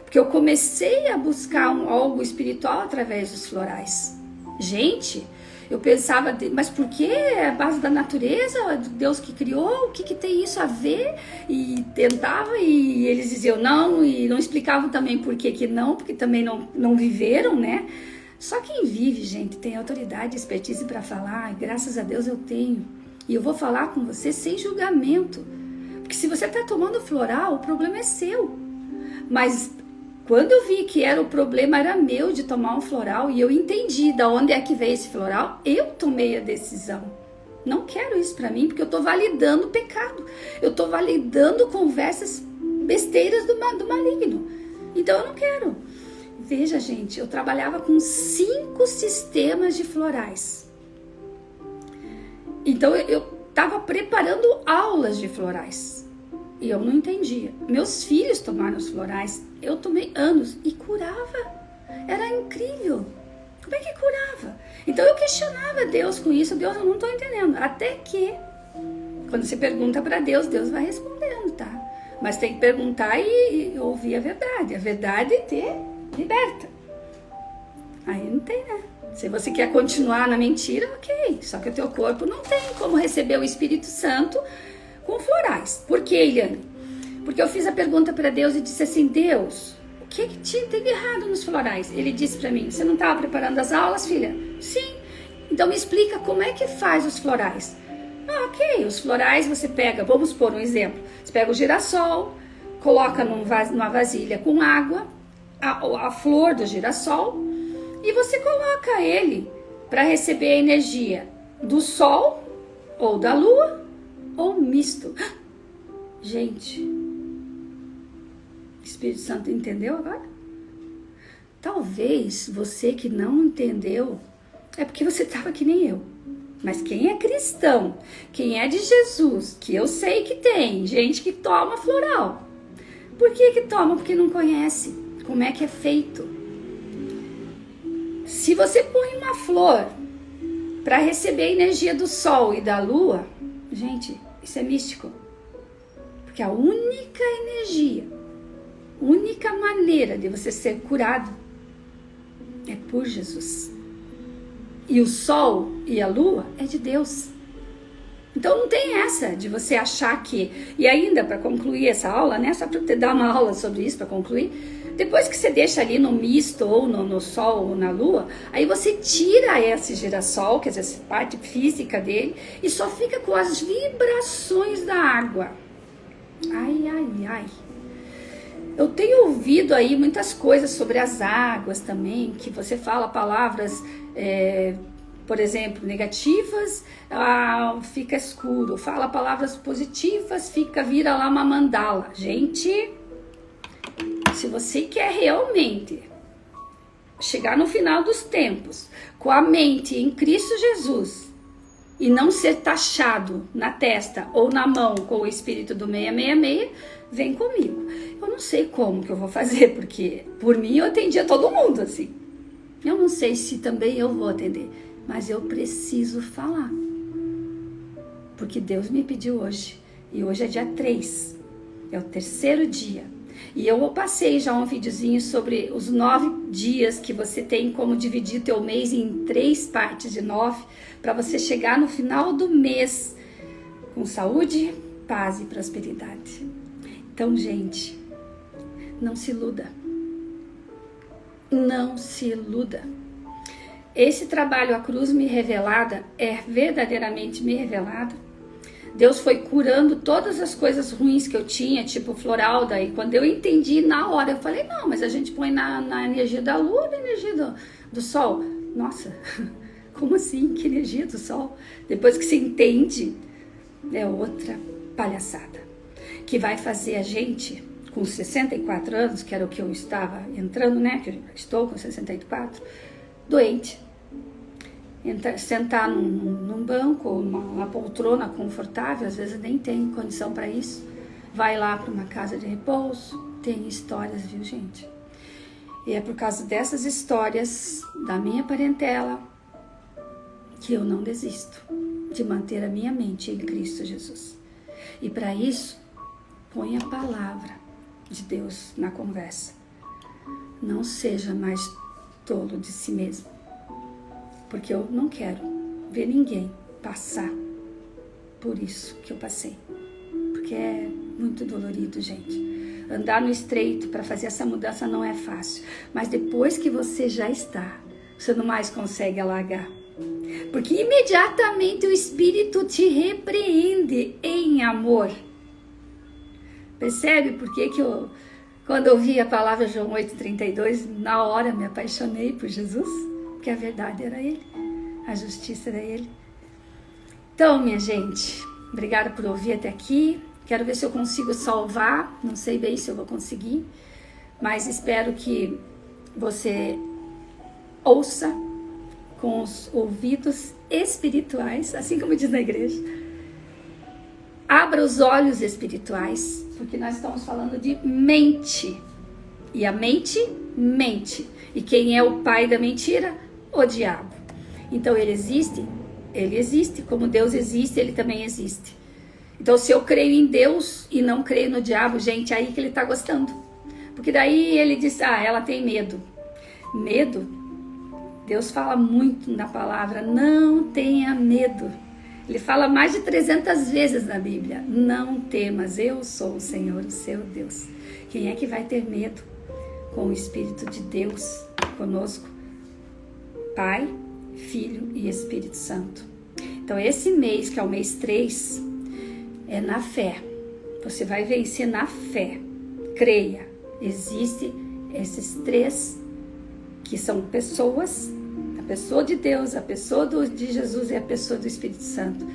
Porque eu comecei a buscar algo espiritual através dos florais. Gente, eu pensava, mas por que a base da natureza, Deus que criou, o que tem isso a ver? E tentava, e eles diziam não, e não explicavam também por que não, porque também não viveram, né? Só quem vive, gente, tem autoridade e expertise para falar, e graças a Deus eu tenho. E eu vou falar com você sem julgamento. Porque se você está tomando floral, o problema é seu. Mas quando eu vi que o problema era meu de tomar um floral, e eu entendi de onde é que veio esse floral, eu tomei a decisão. Não quero isso para mim, porque eu estou validando o pecado. Eu estou validando conversas besteiras do maligno. Então eu não quero. Veja, gente, eu trabalhava com 5 sistemas de florais. Então eu estava preparando aulas de florais. e eu não entendia. Meus filhos tomaram os florais, eu tomei anos e curava. Era incrível. Como é que curava? Então eu questionava Deus com isso. Deus, eu não estou entendendo. Até que, quando você pergunta para Deus, Deus vai respondendo, tá? Mas tem que perguntar e ouvir a verdade. A verdade te liberta. Aí não tem, né? Se você quer continuar na mentira, ok. Só que o teu corpo não tem como receber o Espírito Santo com florais. Por que, Eliane? Porque eu fiz a pergunta para Deus e disse assim, Deus, o que tinha de errado nos florais? Ele disse para mim, você não estava preparando as aulas, filha? Sim. Então me explica como é que faz os florais. Ah, ok, os florais você pega, vamos pôr um exemplo. Você pega o girassol, coloca numa vasilha com água, a flor do girassol, e você coloca ele para receber a energia do sol ou da lua ou misto. Gente, o Espírito Santo entendeu agora? Talvez você que não entendeu é porque você estava que nem eu. Mas quem é cristão, quem é de Jesus, que eu sei que tem gente que toma floral. Por que toma? Porque não conhece como é que é feito. Se você põe uma flor para receber a energia do sol e da lua, gente, isso é místico. Porque a única energia, única maneira de você ser curado é por Jesus. E o sol e a lua é de Deus. Então não tem essa de você achar que... E ainda, para concluir essa aula, né? Só para te dar uma aula sobre isso, para concluir. Depois que você deixa ali no misto, ou no sol, ou na lua, aí você tira esse girassol, quer dizer, essa parte física dele, e só fica com as vibrações da água. Ai, ai, ai. Eu tenho ouvido aí muitas coisas sobre as águas também, que você fala palavras, por exemplo, negativas, fica escuro. Fala palavras positivas, vira lá uma mandala. Gente, se você quer realmente chegar no final dos tempos com a mente em Cristo Jesus e não ser taxado na testa ou na mão com o espírito do 666, vem comigo. Eu não sei como que eu vou fazer, porque por mim eu atendia todo mundo assim. Eu não sei se também eu vou atender, mas eu preciso falar. Porque Deus me pediu hoje, e hoje é dia 3, é o 3º dia. E eu passei já um videozinho sobre os 9 dias que você tem como dividir teu mês em 3 partes de 9, para você chegar no final do mês com saúde, paz e prosperidade. Então, gente, não se iluda. Não se iluda. Esse trabalho, a cruz me revelada, é verdadeiramente me revelada. Deus foi curando todas as coisas ruins que eu tinha, tipo floral, daí quando eu entendi na hora, eu falei, não, mas a gente põe na energia da lua, na energia do sol. Nossa, como assim? Que energia do sol? Depois que se entende, é outra palhaçada. Que vai fazer a gente, com 64 anos, que era o que eu estava entrando, né, que eu estou com 64, doente. Sentar num banco ou numa poltrona confortável, às vezes nem tem condição para isso. Vai lá para uma casa de repouso, tem histórias, viu, gente? E é por causa dessas histórias da minha parentela que eu não desisto de manter a minha mente em Cristo Jesus. E para isso, põe a palavra de Deus na conversa. Não seja mais tolo de si mesmo. Porque eu não quero ver ninguém passar por isso que eu passei. Porque é muito dolorido, gente. Andar no estreito para fazer essa mudança não é fácil. Mas depois que você já está, você não mais consegue alargar. Porque imediatamente o Espírito te repreende em amor. Percebe por que eu, quando eu vi a palavra João 8,32, na hora me apaixonei por Jesus? Porque a verdade era Ele, a justiça era Ele. Então, minha gente, obrigada por ouvir até aqui. Quero ver se eu consigo salvar, não sei bem se eu vou conseguir, mas espero que você ouça com os ouvidos espirituais, assim como diz na igreja, abra os olhos espirituais, porque nós estamos falando de mente. E a mente mente. E quem é o pai da mentira? O diabo. Então ele existe. Como Deus existe, ele também existe. Então se eu creio em Deus e não creio no diabo, gente, aí que ele está gostando. Porque daí ele diz, ela tem medo. Medo? Deus fala muito na palavra, não tenha medo. Ele fala mais de 300 vezes na Bíblia, não temas, eu sou o Senhor, o seu Deus. Quem é que vai ter medo com o Espírito de Deus conosco? Pai, Filho e Espírito Santo. Então esse mês, que é o mês 3, é na fé. Você vai vencer na fé. Creia. Existem esses 3 que são pessoas, a pessoa de Deus, a pessoa de Jesus e a pessoa do Espírito Santo,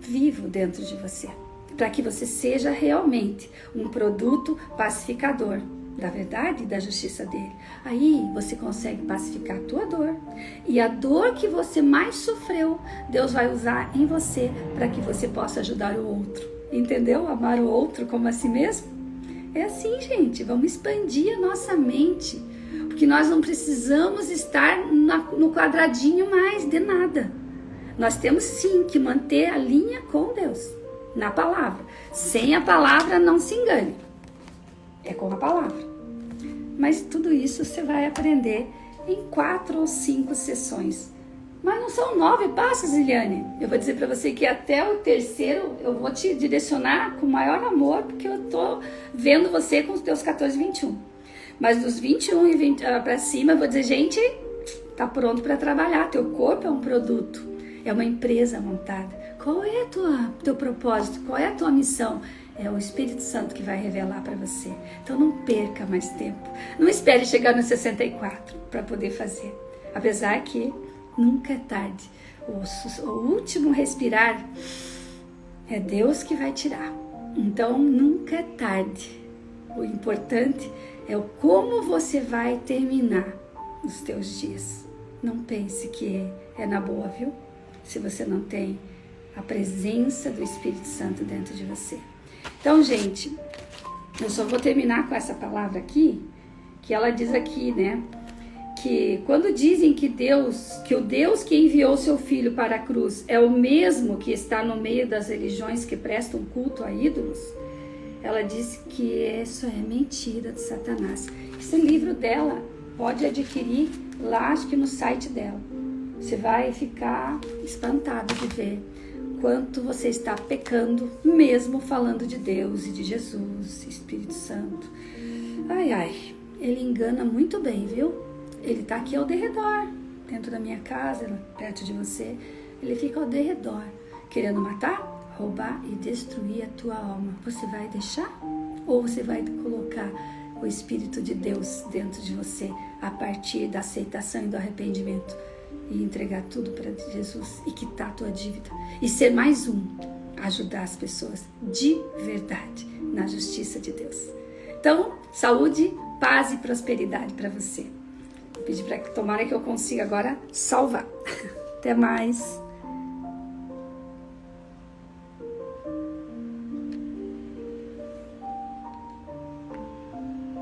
vivo dentro de você, para que você seja realmente um produto pacificador da verdade e da justiça dele. Aí você consegue pacificar a tua dor, e a dor que você mais sofreu, Deus vai usar em você para que você possa ajudar o outro. Entendeu? Amar o outro como a si mesmo. É assim, gente, vamos expandir a nossa mente, porque nós não precisamos estar no quadradinho mais de nada. Nós temos sim que manter a linha com Deus, na palavra. Sem a palavra, não se engane. É com a palavra. Mas tudo isso você vai aprender em 4 ou 5 sessões. Mas não são 9 passos, Eliane. Eu vou dizer para você que até o 3º eu vou te direcionar com maior amor, porque eu tô vendo você com os teus 14 e 21. Mas dos 21 e 20 para cima eu vou dizer, gente, tá pronto para trabalhar. Teu corpo é um produto, é uma empresa montada. Qual é teu propósito? Qual é a tua missão? É o Espírito Santo que vai revelar para você. Então não perca mais tempo. Não espere chegar nos 64 para poder fazer. Apesar que nunca é tarde. O último respirar é Deus que vai tirar. Então nunca é tarde. O importante é o como você vai terminar os teus dias. Não pense que é na boa, viu? Se você não tem a presença do Espírito Santo dentro de você. Então, gente, eu só vou terminar com essa palavra aqui, que ela diz aqui, né? Que quando dizem que o Deus que enviou seu Filho para a cruz é o mesmo que está no meio das religiões que prestam culto a ídolos, ela diz que isso é mentira de Satanás. Esse livro dela pode adquirir lá, acho que no site dela. Você vai ficar espantado de ver quanto você está pecando, mesmo falando de Deus e de Jesus, Espírito Santo. Ele engana muito bem, viu? Ele está aqui ao derredor, dentro da minha casa, perto de você. Ele fica ao derredor, querendo matar, roubar e destruir a tua alma. Você vai deixar? Ou você vai colocar o Espírito de Deus dentro de você a partir da aceitação e do arrependimento e entregar tudo para Jesus e quitar a tua dívida e ser mais ajudar as pessoas de verdade na justiça de Deus? Então, saúde, paz e prosperidade para você. Vou pedir para que tomara que eu consiga agora salvar. Até mais.